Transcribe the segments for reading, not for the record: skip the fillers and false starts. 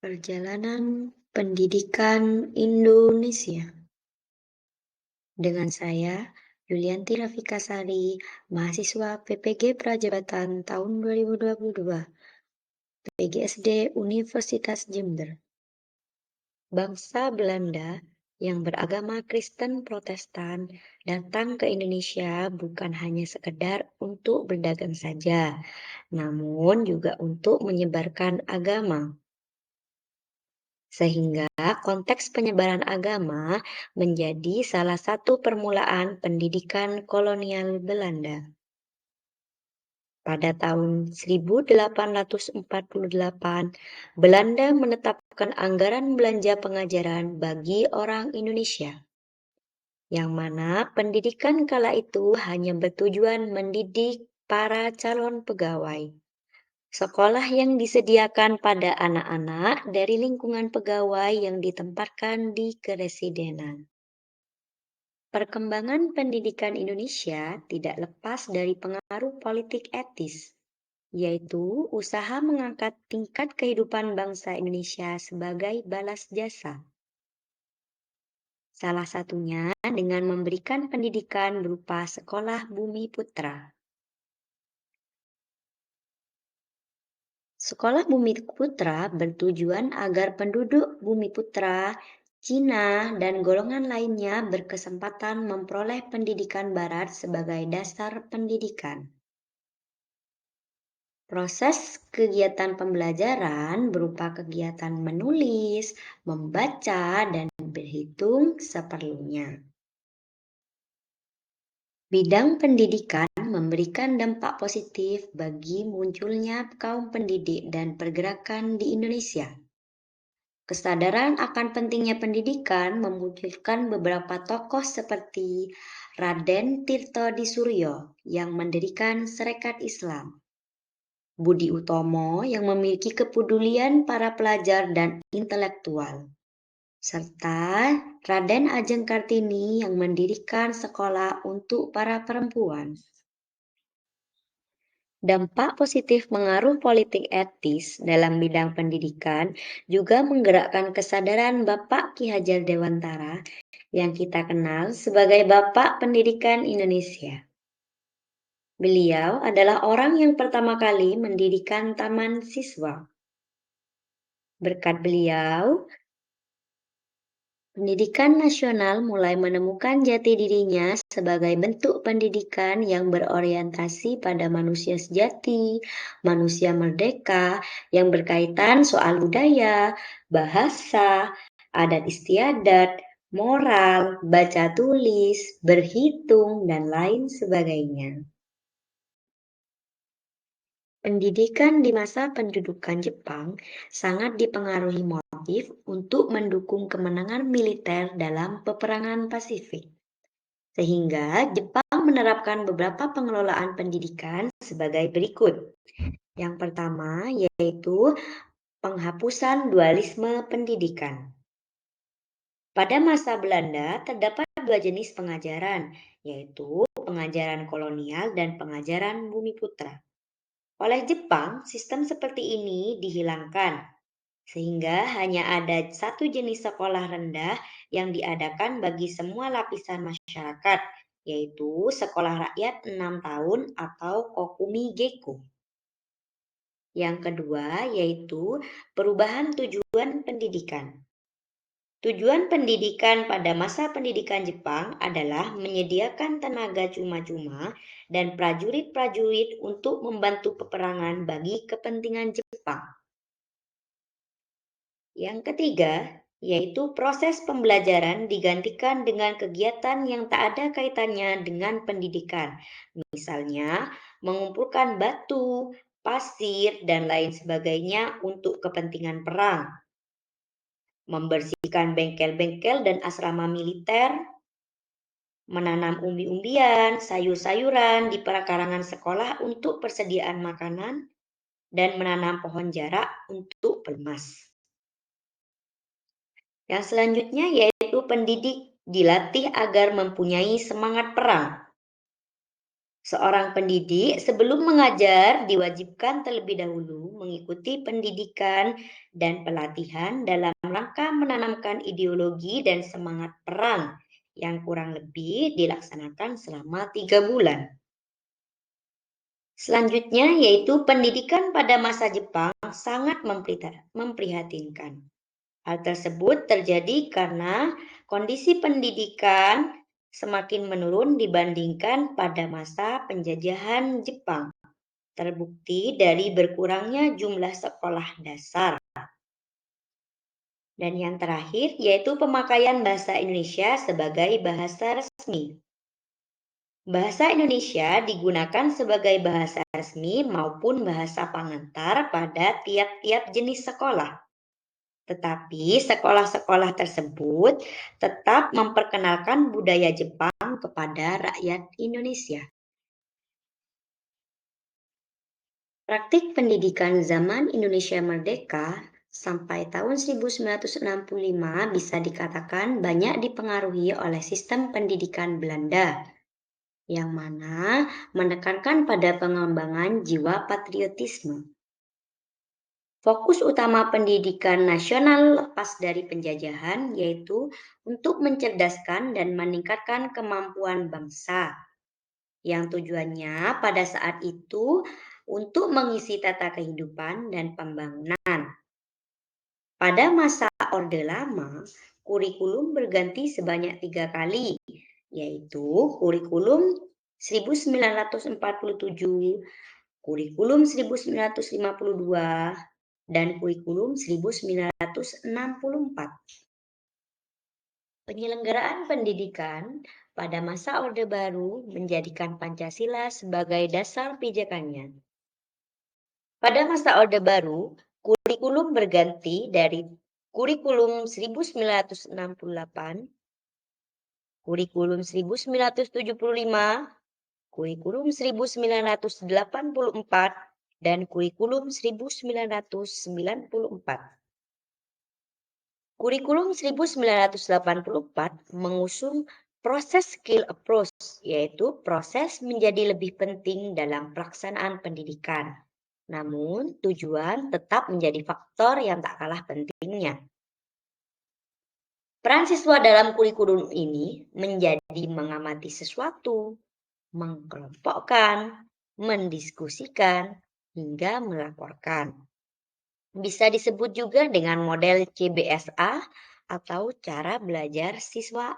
Perjalanan Pendidikan Indonesia dengan saya, Yulianti Rafikasari, mahasiswa PPG Prajabatan tahun 2022, PGSD Universitas Jember. Bangsa Belanda yang beragama Kristen Protestan datang ke Indonesia bukan hanya sekedar untuk berdagang saja, namun juga untuk menyebarkan agama. Sehingga konteks penyebaran agama menjadi salah satu permulaan pendidikan kolonial Belanda. Pada tahun 1848, Belanda menetapkan anggaran belanja pengajaran bagi orang Indonesia, yang mana pendidikan kala itu hanya bertujuan mendidik para calon pegawai. Sekolah yang disediakan pada anak-anak dari lingkungan pegawai yang ditempatkan di keresidenan. Perkembangan pendidikan Indonesia tidak lepas dari pengaruh politik etis, yaitu usaha mengangkat tingkat kehidupan bangsa Indonesia sebagai balas jasa. Salah satunya dengan memberikan pendidikan berupa Sekolah Bumi Putra. Sekolah Bumi Putra bertujuan agar penduduk Bumi Putra, Cina, dan golongan lainnya berkesempatan memperoleh pendidikan barat sebagai dasar pendidikan. Proses kegiatan pembelajaran berupa kegiatan menulis, membaca, dan berhitung seperlunya. Bidang pendidikan memberikan dampak positif bagi munculnya kaum pendidik dan pergerakan di Indonesia. Kesadaran akan pentingnya pendidikan memunculkan beberapa tokoh seperti Raden Tirto Disuryo yang mendirikan Serikat Islam, Budi Utomo yang memiliki kepedulian para pelajar dan intelektual, serta Raden Ajeng Kartini yang mendirikan sekolah untuk para perempuan. Dampak positif pengaruh politik etis dalam bidang pendidikan juga menggerakkan kesadaran Bapak Ki Hajar Dewantara yang kita kenal sebagai Bapak Pendidikan Indonesia. Beliau adalah orang yang pertama kali mendirikan taman siswa. Berkat beliau, pendidikan nasional mulai menemukan jati dirinya sebagai bentuk pendidikan yang berorientasi pada manusia sejati, manusia merdeka, yang berkaitan soal budaya, bahasa, adat istiadat, moral, baca tulis, berhitung, dan lain sebagainya. Pendidikan di masa pendudukan Jepang sangat dipengaruhi motif untuk mendukung kemenangan militer dalam peperangan Pasifik. Sehingga Jepang menerapkan beberapa pengelolaan pendidikan sebagai berikut. Yang pertama yaitu penghapusan dualisme pendidikan. Pada masa Belanda terdapat dua jenis pengajaran, yaitu pengajaran kolonial dan pengajaran Bumi Putra. Oleh Jepang, sistem seperti ini dihilangkan, sehingga hanya ada satu jenis sekolah rendah yang diadakan bagi semua lapisan masyarakat, yaitu sekolah rakyat 6 tahun atau Kokumi Gekko. Yang kedua yaitu perubahan tujuan pendidikan. Tujuan pendidikan pada masa pendidikan Jepang adalah menyediakan tenaga cuma-cuma dan prajurit-prajurit untuk membantu peperangan bagi kepentingan Jepang. Yang ketiga, yaitu proses pembelajaran digantikan dengan kegiatan yang tak ada kaitannya dengan pendidikan. Misalnya, mengumpulkan batu, pasir, dan lain sebagainya untuk kepentingan perang. Membersihkan bengkel-bengkel dan asrama militer, menanam umbi-umbian, sayur-sayuran di perakarangan sekolah untuk persediaan makanan, dan menanam pohon jarak untuk pelumas. Yang selanjutnya yaitu pendidik dilatih agar mempunyai semangat perang. Seorang pendidik sebelum mengajar diwajibkan terlebih dahulu mengikuti pendidikan dan pelatihan dalam rangka menanamkan ideologi dan semangat perang yang kurang lebih dilaksanakan selama 3 bulan. Selanjutnya yaitu pendidikan pada masa Jepang sangat memprihatinkan. Hal tersebut terjadi karena kondisi pendidikan semakin menurun dibandingkan pada masa penjajahan Jepang, terbukti dari berkurangnya jumlah sekolah dasar. Dan yang terakhir yaitu pemakaian bahasa Indonesia sebagai bahasa resmi. Bahasa Indonesia digunakan sebagai bahasa resmi maupun bahasa pengantar pada tiap-tiap jenis sekolah. Tetapi sekolah-sekolah tersebut tetap memperkenalkan budaya Jepang kepada rakyat Indonesia. Praktik pendidikan zaman Indonesia merdeka sampai tahun 1965 bisa dikatakan banyak dipengaruhi oleh sistem pendidikan Belanda, yang mana menekankan pada pengembangan jiwa patriotisme. Fokus utama pendidikan nasional lepas dari penjajahan yaitu untuk mencerdaskan dan meningkatkan kemampuan bangsa, yang tujuannya pada saat itu untuk mengisi tata kehidupan dan pembangunan. Pada masa Orde Lama, kurikulum berganti sebanyak 3 kali, yaitu kurikulum 1947, kurikulum 1952, dan kurikulum 1964. Penyelenggaraan pendidikan pada masa Orde Baru menjadikan Pancasila sebagai dasar pijakannya. Pada masa Orde Baru, kurikulum berganti dari kurikulum 1968, kurikulum 1975, kurikulum 1984, dan kurikulum 1994. Kurikulum 1984 mengusung proses skill approach, yaitu proses menjadi lebih penting dalam pelaksanaan pendidikan. Namun, tujuan tetap menjadi faktor yang tak kalah pentingnya. Peran siswa dalam kurikulum ini menjadi mengamati sesuatu, mengkelompokkan, mendiskusikan, hingga melaporkan. Bisa disebut juga dengan model CBSA atau cara belajar siswa.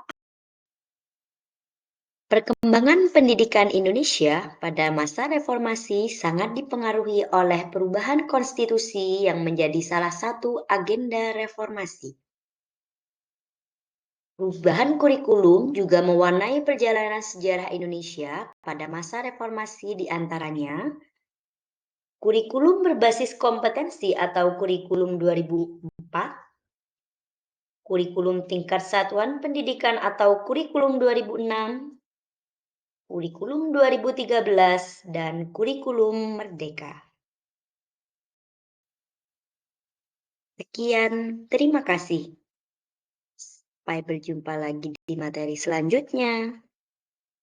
Perkembangan pendidikan Indonesia pada masa reformasi sangat dipengaruhi oleh perubahan konstitusi yang menjadi salah satu agenda reformasi. Perubahan kurikulum juga mewarnai perjalanan sejarah Indonesia pada masa reformasi, di antaranya kurikulum berbasis kompetensi atau kurikulum 2004, kurikulum tingkat satuan pendidikan atau kurikulum 2006, kurikulum 2013, dan kurikulum merdeka. Sekian, terima kasih. Sampai berjumpa lagi di materi selanjutnya.